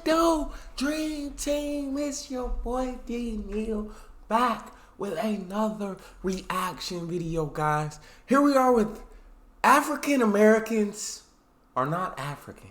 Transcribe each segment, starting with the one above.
do, Dream Team? It's your boy D Neal back with another reaction video, guys. Here we are with African Americans are not African.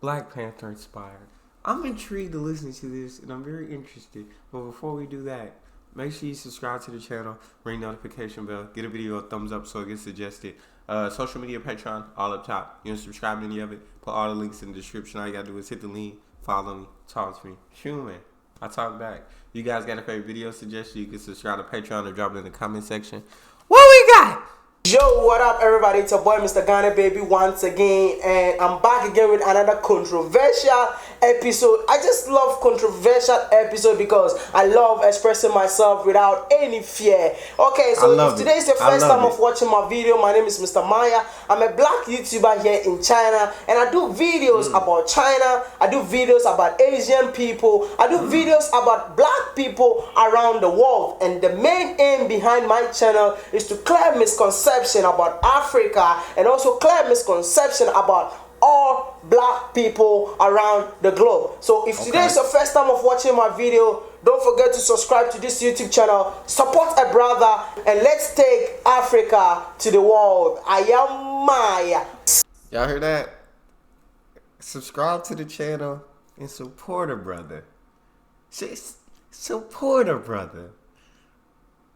Black Panther inspired. I'm intrigued to listen to this, and I'm very interested. But before we do that, make sure you subscribe to the channel, ring notification bell, get a video a thumbs up so it gets suggested. Social media, Patreon, all up top. You don't subscribe to any of it, put all the links in the description. All you gotta do is hit the link, follow me, talk to me. Human, I talk back. You guys got a favorite video suggestion? You can subscribe to Patreon or drop it in the comment section. What we got? Yo, what up everybody? It's your boy Mr. Ghana Baby once again, and I'm back again with another controversial episode. I just love controversial episode because I love expressing myself without any fear. Okay, so if today is the first time of watching my video, my name is Mr. Maya. I'm a black YouTuber here in China, and I do videos about China. I do videos about Asian people. I do videos about black people around the world, and the main aim behind my channel is to clear misconceptions about Africa and also clear misconception about all black people around the globe. So if today is your first time of watching my video, don't forget to subscribe to this YouTube channel, support a brother, and let's take Africa to the world. I am Maya. Y'all hear that? Subscribe to the channel and support a brother. Support a brother.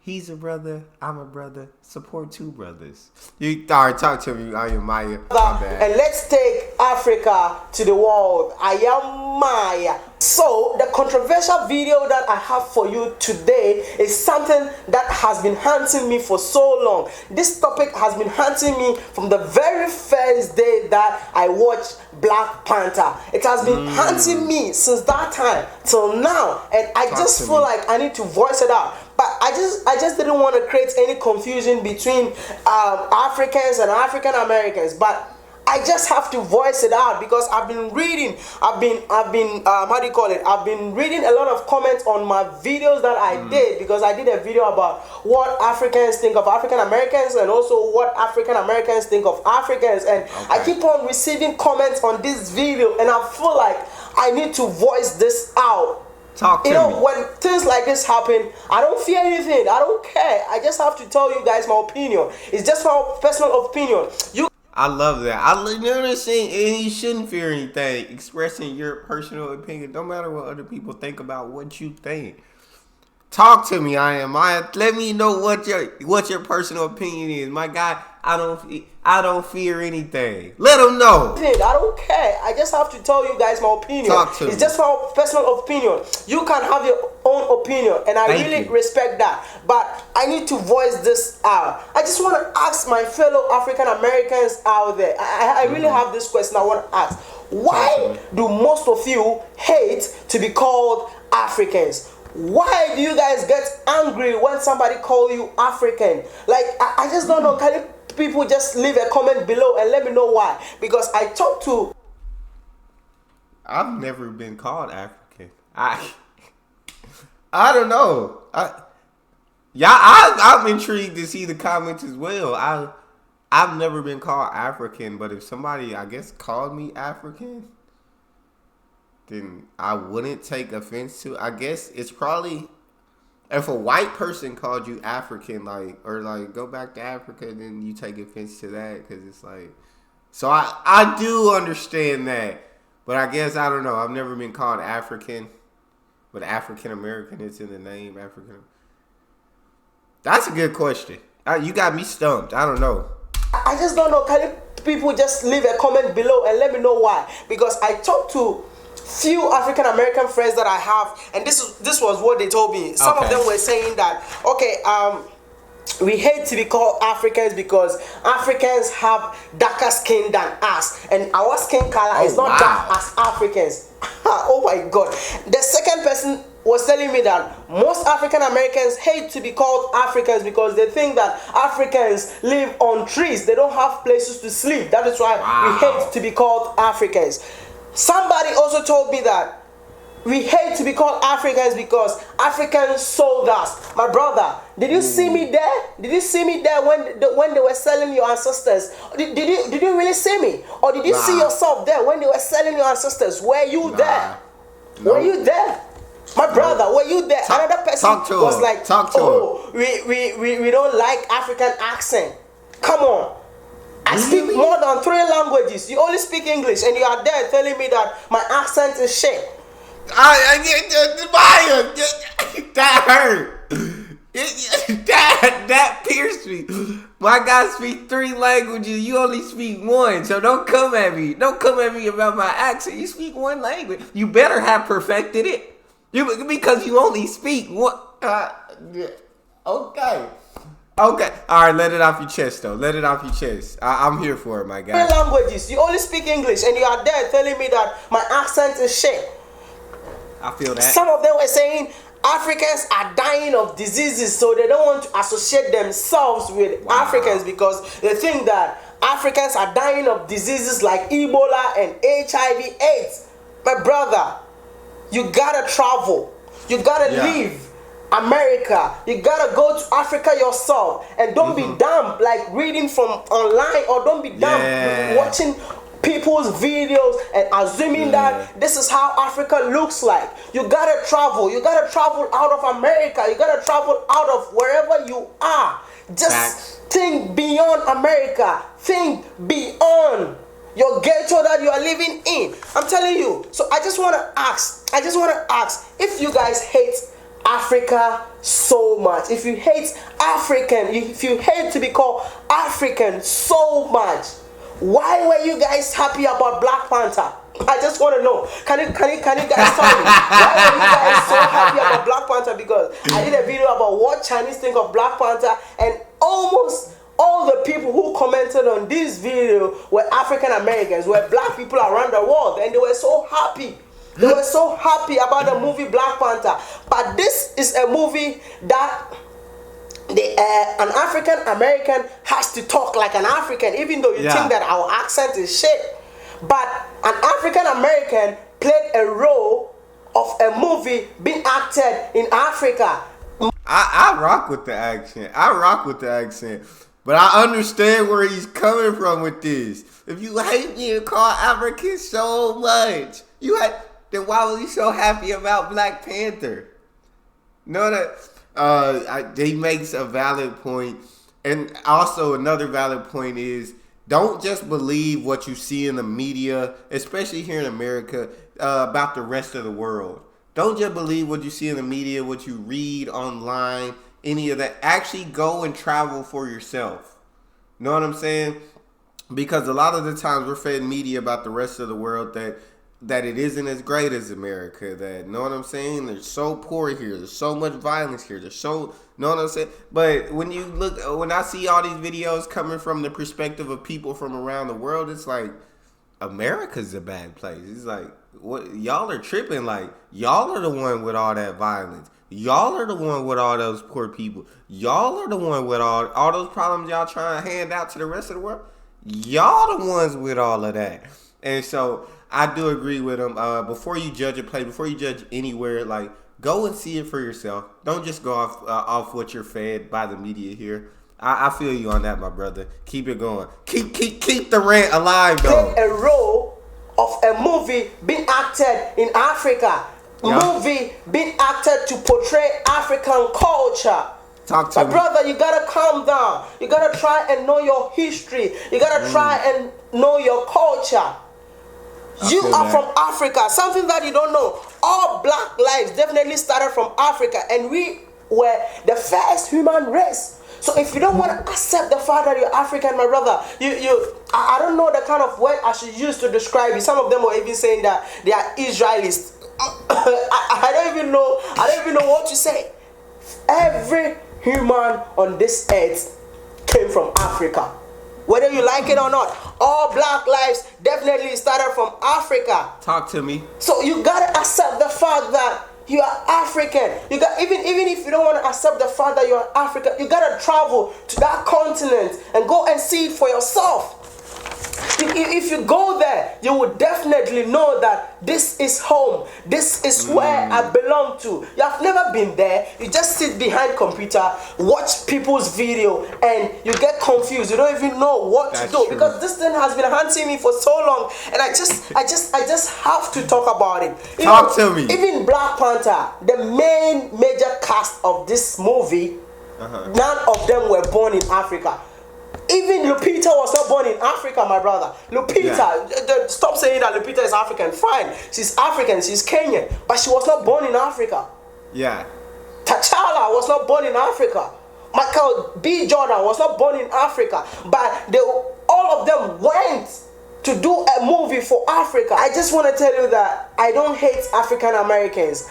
He's a brother, I'm a brother, support two brothers. You alright, talk to me, I am Maya. And let's take Africa to the world. I am Maya. So the controversial video that I have for you today is something that has been haunting me for so long. This topic has been haunting me from the very first day that I watched Black Panther. It has been haunting me since that time till now, and I just feel like I need to voice it out. But I just didn't want to create any confusion between Africans and African Americans. But I just have to voice it out because I've been reading, how do you call it? I've been reading a lot of comments on my videos that I did, because I did a video about what Africans think of African Americans and also what African Americans think of Africans, and I keep on receiving comments on this video, and I feel like I need to voice this out. Talk to me. When things like this happen, I don't fear anything. I don't care. I just have to tell you guys my opinion. It's just my personal opinion. I love that. You know what I'm saying? And you shouldn't fear anything. Expressing your personal opinion. Don't matter what other people think about what you think. Talk to me, let me know what your personal opinion is. My guy, I don't fear anything. Let them know. I don't care. I just have to tell you guys my opinion. Talk to me. It's just my personal opinion. You can have your own opinion, and I really respect that. But I need to voice this out. I just want to ask my fellow African Americans out there. I really have this question I want to ask. Why do most of you hate to be called Africans? Why do you guys get angry when somebody calls you African? Like, I just don't know. Can you people just leave a comment below and let me know why? Because I talked to... I've never been called African. I don't know. I'm intrigued to see the comments as well. I've never been called African, but if somebody, I guess, called me African, then I wouldn't take offense to. I guess it's probably if a white person called you African, or go back to Africa, then you take offense to that, because it's like. So I do understand that, but I guess I don't know. I've never been called African, but African American is in the name. African. That's a good question. You got me stumped. I don't know. I just don't know. Can you people just leave a comment below and let me know why? Because I talked to few African American friends that I have, and this was what they told me. Some of them were saying that, we hate to be called Africans because Africans have darker skin than us, and our skin color is not dark as Africans. Oh my God. The second person was telling me that most African Americans hate to be called Africans because they think that Africans live on trees. They don't have places to sleep. That is why we hate to be called Africans. Somebody also told me that we hate to be called Africans because Africans sold us. My brother, did you see me there? Did you see me there when they were selling your ancestors? Did you really see me? Or did you see yourself there when they were selling your ancestors. Were you there? No. Were you there? My brother, were you there? Another person was like, oh, we don't like African accent. Come on. I speak more than 3 languages. You only speak English, and you are there telling me that my accent is shit. That hurt. That pierced me. My guy speak 3 languages. You only speak 1. So don't come at me. Don't come at me about my accent. You speak 1 language. You better have perfected it. Because you only speak 1. Okay. Okay. All right. Let it off your chest, though. Let it off your chest. I'm here for it, my guy. 3 languages. You only speak English, and you are there telling me that my accent is shit. I feel that. Some of them were saying Africans are dying of diseases, so they don't want to associate themselves with Africans because they think that Africans are dying of diseases like Ebola and HIV/AIDS. My brother, you gotta travel. You gotta leave America. You gotta go to Africa yourself, and don't be dumb like reading from online, or don't be dumb watching people's videos and assuming that this is how Africa looks like. You gotta travel. You gotta travel out of America. You gotta travel out of wherever you are. Just think beyond America. Think beyond your ghetto that you are living in. I'm telling you. So I just want to ask if you guys hate Africa so much, if you hate African, if you hate to be called African so much, why were you guys happy about Black Panther? I just want to know. Can you guys tell me why were you guys so happy about Black Panther? Because I did a video about what Chinese think of Black Panther, and almost all the people who commented on this video were African Americans, were black people around the world, and they were so happy. They were so happy about the movie Black Panther. But this is a movie that an African American has to talk like an African, even though you think that our accent is shit. But an African American played a role of a movie being acted in Africa. I rock with the accent. But I understand where he's coming from with this. If you hate being called African so much, then why was he so happy about Black Panther? No, that he makes a valid point. And also another valid point is, don't just believe what you see in the media, especially here in America, about the rest of the world. Don't just believe what you see in the media, what you read online, any of that. Actually go and travel for yourself. Know what I'm saying? Because a lot of the times we're fed media about the rest of the world that it isn't as great as America. That, know what I'm saying? They're so poor here. There's so much violence here. Know what I'm saying? But when I see all these videos coming from the perspective of people from around the world, it's like, America's a bad place. It's like, what y'all are tripping. Like, y'all are the one with all that violence. Y'all are the one with all those poor people. Y'all are the one with all those problems y'all trying to hand out to the rest of the world. Y'all the ones with all of that. And so I do agree with him. Before you judge a place, before you judge anywhere, like, go and see it for yourself. Don't just go off what you're fed by the media here. I feel you on that, my brother. Keep it going. Keep the rant alive, though. Played a role of a movie being acted in Africa. Movie being acted to portray African culture. Talk to me. Brother, you gotta calm down. You gotta try and know your history. You gotta try and know your culture. You are from Africa. Something that you don't know. All black lives definitely started from Africa, and we were the first human race. So if you don't want to accept the fact that you're African, my brother, I don't know the kind of word I should use to describe you. Some of them were even saying that they are Israelis. I don't even know what to say. Every human on this earth came from Africa. Whether you like it or not, all black lives definitely started from Africa. Talk to me. So you gotta accept the fact that you are African. You got even if you don't want to accept the fact that you are African, you gotta travel to that continent and go and see it for yourself. If you go there, you will definitely know that this is home. This is where I belong to. You have never been there. You just sit behind computer, watch people's video, and you get confused. You don't even know what to do because this thing has been haunting me for so long, and I just have to talk about it. Talk to me. Even Black Panther, the main major cast of this movie, none of them were born in Africa. Even Lupita was not born in Africa, my brother. Lupita, stop saying that Lupita is African. Fine, she's African, she's Kenyan, but she was not born in Africa. Yeah. T'Challa was not born in Africa. Michael B. Jordan was not born in Africa, but all of them went to do a movie for Africa. I just want to tell you that I don't hate African Americans.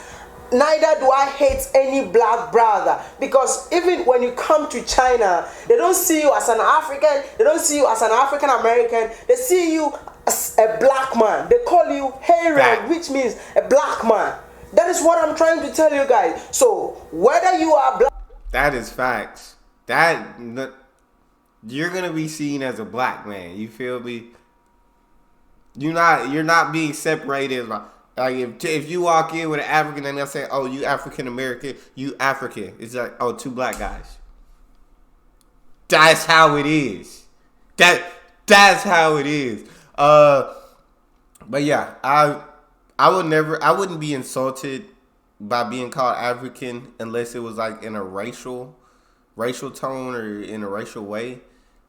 Neither do I hate any black brother, because even when you come to China, they don't see you as an African, they don't see you as an African American, they see you as a black man. They call you Heren, which means a black man. That is what I'm trying to tell you guys. So whether you are black, that is facts. You're gonna be seen as a black man. You feel me? You're not being separated. Like if you walk in with an African and they'll say, "Oh, you African American, you African," it's like, "Oh, two black guys." That's how it is. That's how it is. But yeah, I wouldn't be insulted by being called African unless it was like in a racial tone or in a racial way.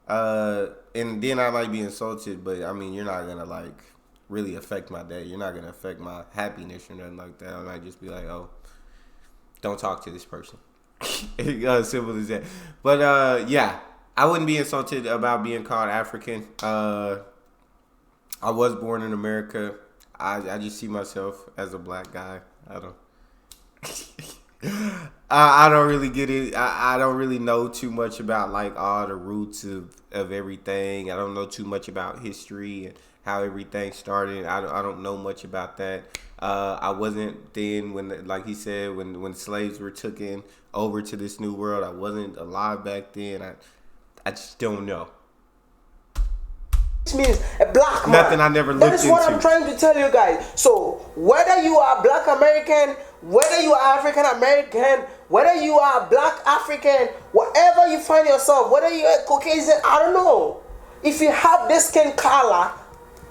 And then I might be insulted, but I mean, you're not gonna like really affect my day. You're not gonna affect my happiness or nothing like that. I might just be like, "Oh, don't talk to this person." Simple as that. But yeah, I wouldn't be insulted about being called African. I was born in America. I just see myself as a black guy. I don't. I don't really get it. I don't really know too much about like all the roots of everything. I don't know too much about history and how everything started. I don't know much about that. I wasn't then when, like he said, when slaves were taken over to this new world. I wasn't alive back then. I just don't know. Which means a black man. Nothing I never looked into. That is what I'm trying to tell you guys. So whether you are black American, whether you are African American, whether you are black African, wherever you find yourself, whether you are Caucasian, I don't know. If you have this skin color,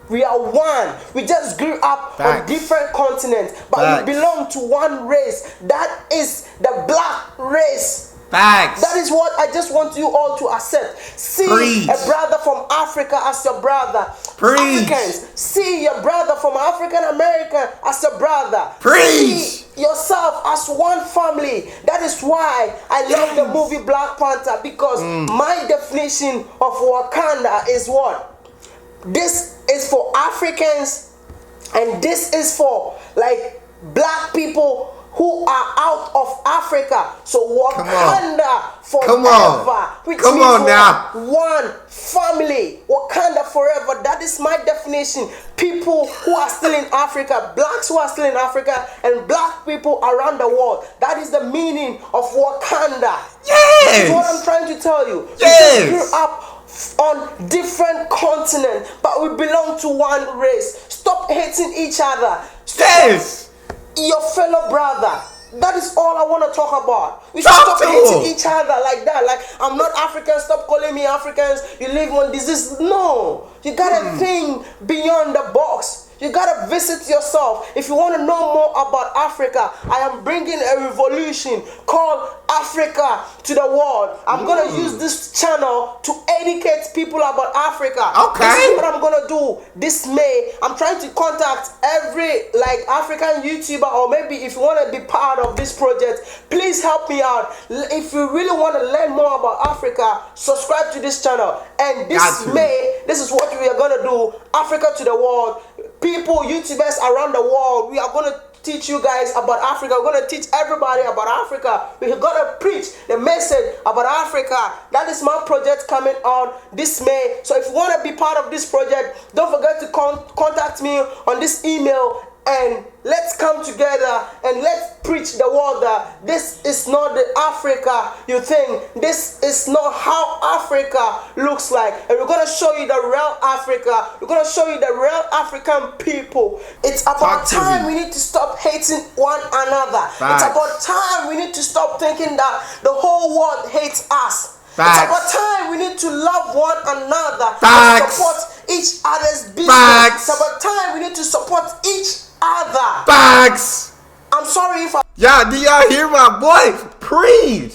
we are one. We just grew up on different continents, but we belong to one race. That is the black race. Facts. That is what I just want you all to accept. See a brother from Africa as your brother. Africans, see your brother from African American as your brother. See yourself as one family. That is why I love the movie Black Panther, because my definition of Wakanda is what? This is for Africans, and this is for like black people who are out of Africa. So Wakanda forever. Which means now. One family. Wakanda forever. That is my definition. People who are still in Africa, blacks who are still in Africa, and black people around the world. That is the meaning of Wakanda. Yes. This is what I'm trying to tell you. Yes. We grew up on different continents, but we belong to one race. Stop hating each other. Yes. Your fellow brother. That is all I want to talk about. We should stop hating each other like that. Like, I'm not African, stop calling me Africans. You live on disease. No. You gotta think beyond the box. You gotta visit yourself. If you want to know more about Africa, I am bringing a revolution called Africa to the world. I'm gonna use this channel to educate people about Africa. Okay. This is what I'm gonna do this May. I'm trying to contact every like African YouTuber, or maybe if you want to be part of this project, please help me out. If you really want to learn more about Africa, subscribe to this channel. And this May, this is what we are gonna do. Africa to the world. People, YouTubers around the world, we are going to teach you guys about Africa. We're going to teach everybody about Africa. We're going to preach the message about Africa. That is my project coming on this May. So if you want to be part of this project, don't forget to contact me on this email, and let's come together and let's preach the word that this is not the Africa you think. This is not how Africa looks like. And we're going to show you the real Africa. We're going to show you the real African people. It's about time we need to stop hating one another. Facts. It's about time we need to stop thinking that the whole world hates us. Facts. It's about time we need to love one another. Facts. And support each other's business. Facts. It's about time we need to support each other. Facts. I'm sorry if I... Y'all, do y'all hear my boy preach?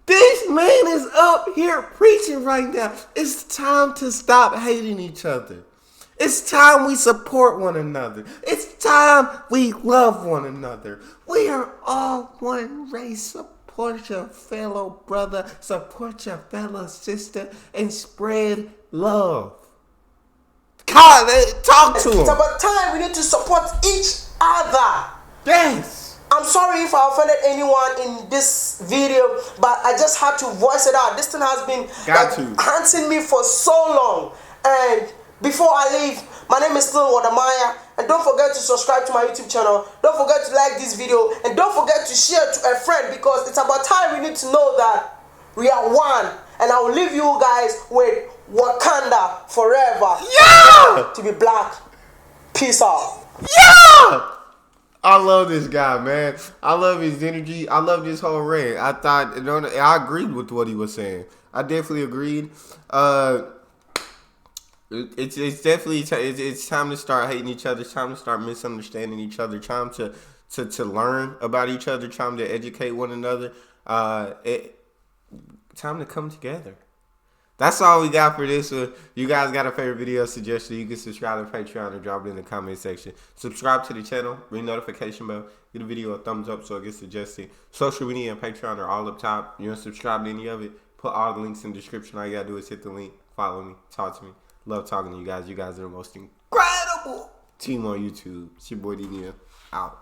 This man is up here preaching right now. It's time to stop hating each other. It's time we support one another. It's time we love one another. We are all one race. Support your fellow brother. Support your fellow sister. And spread love. God, talk to him. It's about time we need to support each other. Yes. I'm sorry if I offended anyone in this video, but I just had to voice it out. This thing has been haunting me for so long. And before I leave, my name is still Wadamaya. And don't forget to subscribe to my YouTube channel. Don't forget to like this video. And don't forget to share to a friend, because it's about time we need to know that we are one. And I will leave you guys with Wakanda forever. Yeah! To be black. Peace out. Yeah! I love this guy, man. I love his energy. I love this whole rant. I agreed with what he was saying. I definitely agreed. It's definitely it's time to start hating each other. It's time to start misunderstanding each other. Time to learn about each other. Time to educate one another. Time to come together. That's all we got for this. You guys got a favorite video suggestion, you can subscribe to Patreon or drop it in the comment section. Subscribe to the channel, ring notification bell, give the video a thumbs up so it gets suggested. Social media and Patreon are all up top. You want to subscribe to any of it, put all the links in the description. All you got to do is hit the link, follow me, talk to me. Love talking to you guys. You guys are the most incredible team on YouTube. It's your boy Neal. Out.